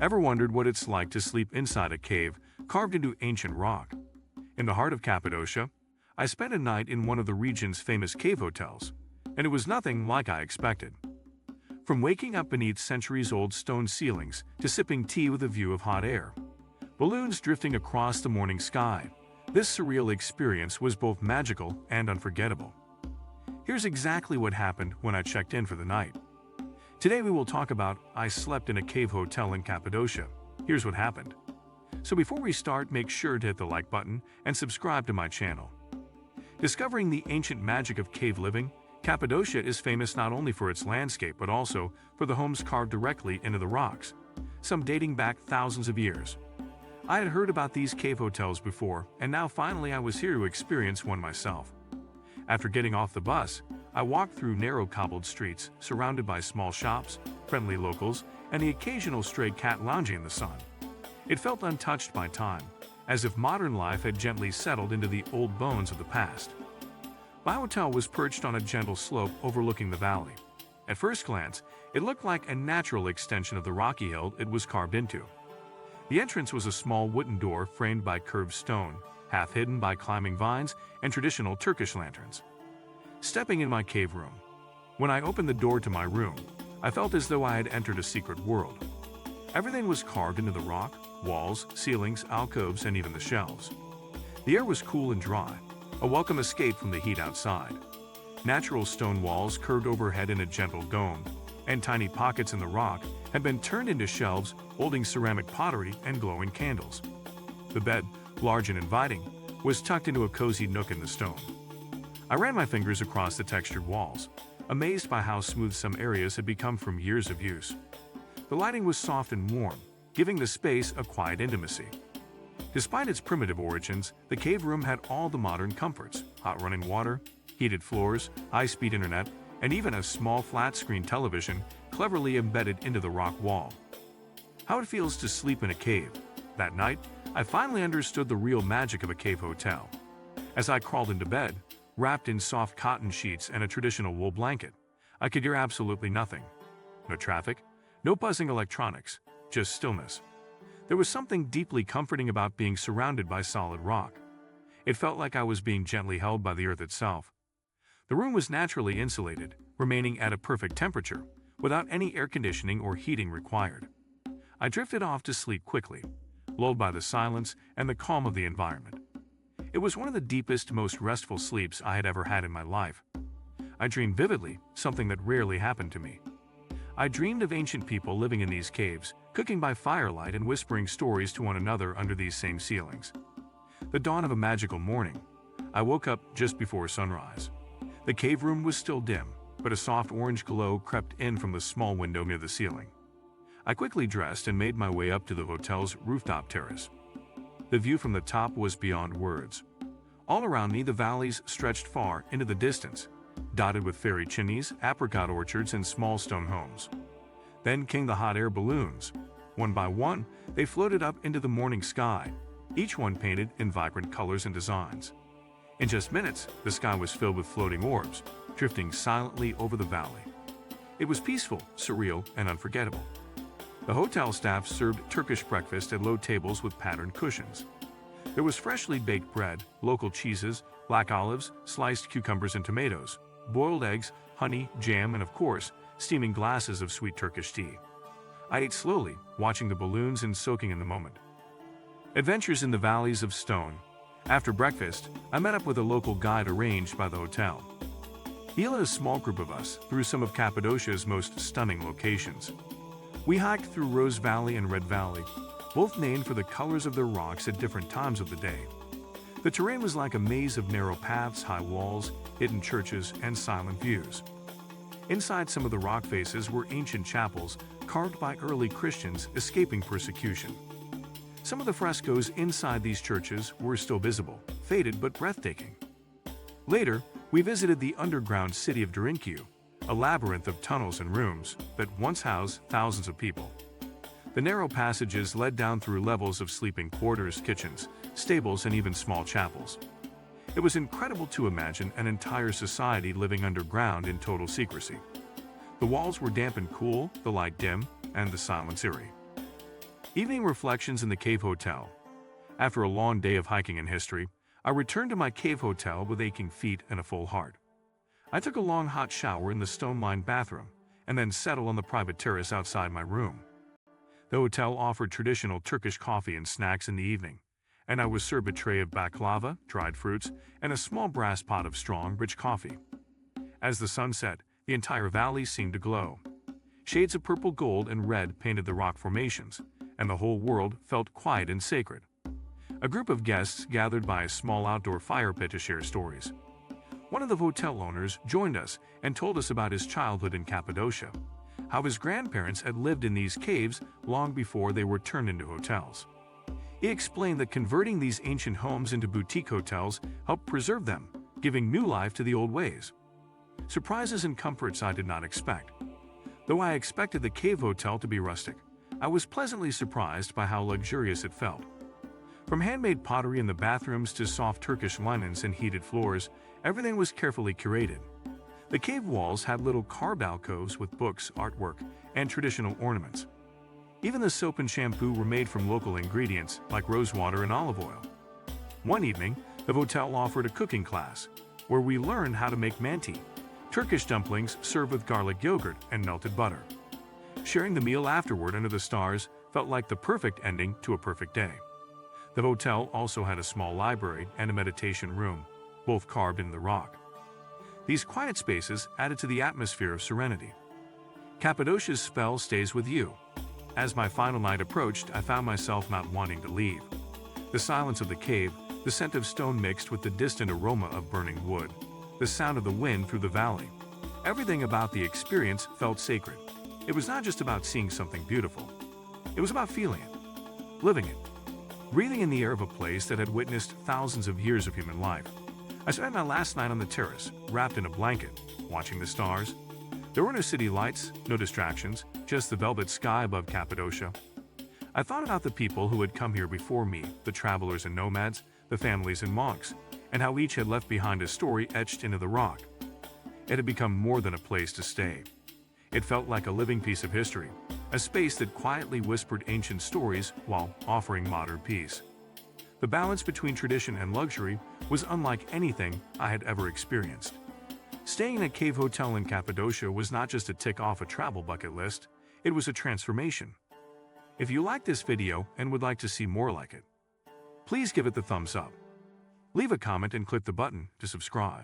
Ever wondered what it's like to sleep inside a cave carved into ancient rock? In the heart of Cappadocia, I spent a night in one of the region's famous cave hotels, and it was nothing like I expected. From waking up beneath centuries-old stone ceilings to sipping tea with a view of hot air, balloons drifting across the morning sky, this surreal experience was both magical and unforgettable. Here's exactly what happened when I checked in for the night. Today we will talk about I slept in a cave hotel in Cappadocia. Here's what happened. So before we start, make sure to hit the like button and subscribe to my channel. Discovering the ancient magic of cave living, Cappadocia is famous not only for its landscape but also for the homes carved directly into the rocks, some dating back thousands of years. I had heard about these cave hotels before, and now finally I was here to experience one myself. After getting off the bus, I walked through narrow cobbled streets surrounded by small shops, friendly locals, and the occasional stray cat lounging in the sun. It felt untouched by time, as if modern life had gently settled into the old bones of the past. My hotel was perched on a gentle slope overlooking the valley. At first glance, it looked like a natural extension of the rocky hill it was carved into. The entrance was a small wooden door framed by curved stone, half hidden by climbing vines and traditional Turkish lanterns. Stepping in my cave room. When I opened the door to my room, I felt as though I had entered a secret world. Everything was carved into the rock, walls, ceilings, alcoves, and even the shelves. The air was cool and dry, a welcome escape from the heat outside. Natural stone walls curved overhead in a gentle dome, and tiny pockets in the rock had been turned into shelves holding ceramic pottery and glowing candles. The bed, large and inviting, was tucked into a cozy nook in the stone. I ran my fingers across the textured walls, amazed by how smooth some areas had become from years of use. The lighting was soft and warm, giving the space a quiet intimacy. Despite its primitive origins, the cave room had all the modern comforts: hot running water, heated floors, high-speed internet, and even a small flat-screen television cleverly embedded into the rock wall. How it feels to sleep in a cave. That night, I finally understood the real magic of a cave hotel. As I crawled into bed, wrapped in soft cotton sheets and a traditional wool blanket, I could hear absolutely nothing. No traffic, no buzzing electronics, just stillness. There was something deeply comforting about being surrounded by solid rock. It felt like I was being gently held by the earth itself. The room was naturally insulated, remaining at a perfect temperature, without any air conditioning or heating required. I drifted off to sleep quickly, lulled by the silence and the calm of the environment. It was one of the deepest, most restful sleeps I had ever had in my life. I dreamed vividly, something that rarely happened to me. I dreamed of ancient people living in these caves, cooking by firelight and whispering stories to one another under these same ceilings. The dawn of a magical morning. I woke up just before sunrise. The cave room was still dim, but a soft orange glow crept in from the small window near the ceiling. I quickly dressed and made my way up to the hotel's rooftop terrace. The view from the top was beyond words. All around me, the valleys stretched far into the distance, dotted with fairy chimneys, apricot orchards, and small stone homes. Then came the hot air balloons. One by one, they floated up into the morning sky, each one painted in vibrant colors and designs. In just minutes, the sky was filled with floating orbs, drifting silently over the valley. It was peaceful, surreal, and unforgettable. The hotel staff served Turkish breakfast at low tables with patterned cushions. There was freshly baked bread, local cheeses, black olives, sliced cucumbers and tomatoes, boiled eggs, honey, jam, and of course, steaming glasses of sweet Turkish tea. I ate slowly, watching the balloons and soaking in the moment. Adventures in the valleys of stone. After breakfast, I met up with a local guide arranged by the hotel. He led a small group of us through some of Cappadocia's most stunning locations. We hiked through Rose Valley and Red Valley, both named for the colors of their rocks at different times of the day. The terrain was like a maze of narrow paths, high walls, hidden churches, and silent views. Inside some of the rock faces were ancient chapels carved by early Christians escaping persecution. Some of the frescoes inside these churches were still visible, faded but breathtaking. Later, we visited the underground city of Derinkiu, a labyrinth of tunnels and rooms that once housed thousands of people. The narrow passages led down through levels of sleeping quarters, kitchens, stables, and even small chapels. It was incredible to imagine an entire society living underground in total secrecy. The walls were damp and cool, the light dim, and the silence eerie. Evening reflections in the cave hotel. After a long day of hiking and history, I returned to my cave hotel with aching feet and a full heart. I took a long hot shower in the stone-lined bathroom and then settled on the private terrace outside my room. The hotel offered traditional Turkish coffee and snacks in the evening, and I was served a tray of baklava, dried fruits, and a small brass pot of strong, rich coffee. As the sun set, the entire valley seemed to glow. Shades of purple, gold, and red painted the rock formations, and the whole world felt quiet and sacred. A group of guests gathered by a small outdoor fire pit to share stories. One of the hotel owners joined us and told us about his childhood in Cappadocia, how his grandparents had lived in these caves long before they were turned into hotels. He explained that converting these ancient homes into boutique hotels helped preserve them, giving new life to the old ways. Surprises and comforts I did not expect. Though I expected the cave hotel to be rustic, I was pleasantly surprised by how luxurious it felt. From handmade pottery in the bathrooms to soft Turkish linens and heated floors, everything was carefully curated. The cave walls had little carved alcoves with books, artwork, and traditional ornaments. Even the soap and shampoo were made from local ingredients like rosewater and olive oil. One evening, the hotel offered a cooking class, where we learned how to make manti, Turkish dumplings served with garlic yogurt and melted butter. Sharing the meal afterward under the stars felt like the perfect ending to a perfect day. The hotel also had a small library and a meditation room, both carved in the rock. These quiet spaces added to the atmosphere of serenity. Cappadocia's spell stays with you. As my final night approached, I found myself not wanting to leave. The silence of the cave, the scent of stone mixed with the distant aroma of burning wood, the sound of the wind through the valley. Everything about the experience felt sacred. It was not just about seeing something beautiful. It was about feeling it, living it, breathing in the air of a place that had witnessed thousands of years of human life. I spent my last night on the terrace, wrapped in a blanket, watching the stars. There were no city lights, no distractions, just the velvet sky above Cappadocia. I thought about the people who had come here before me, the travelers and nomads, the families and monks, and how each had left behind a story etched into the rock. It had become more than a place to stay. It felt like a living piece of history, a space that quietly whispered ancient stories while offering modern peace. The balance between tradition and luxury was unlike anything I had ever experienced. Staying in a cave hotel in Cappadocia was not just a tick off a travel bucket list, it was a transformation. If you liked this video and would like to see more like it, please give it the thumbs up. Leave a comment and click the button to subscribe.